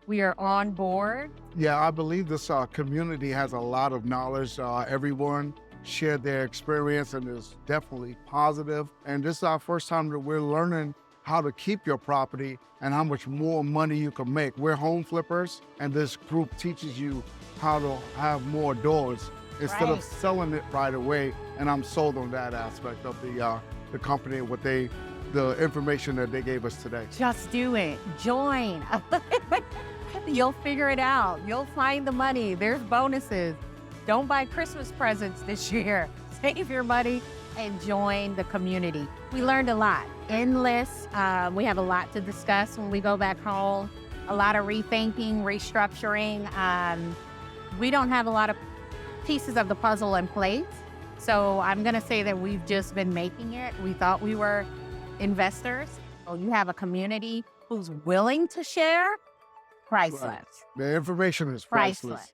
We are on board. Yeah, I believe this community has a lot of knowledge. Everyone shared their experience and is definitely positive. And this is our first time that we're learning how to keep your property and how much more money you can make. We're home flippers, and this group teaches you how to have more doors instead of selling it right away. And I'm sold on that aspect of the company, the information that they gave us today. Just do it. Join. You'll figure it out. You'll find the money. There's bonuses. Don't buy Christmas presents this year. Save your money and join the community. We learned a lot. Endless. We have a lot to discuss when we go back home. A lot of rethinking, restructuring. We don't have a lot of pieces of the puzzle in place. So I'm going to say that we've just been making it. We thought we were investors. So you have a community who's willing to share. Priceless. Right. The information is priceless.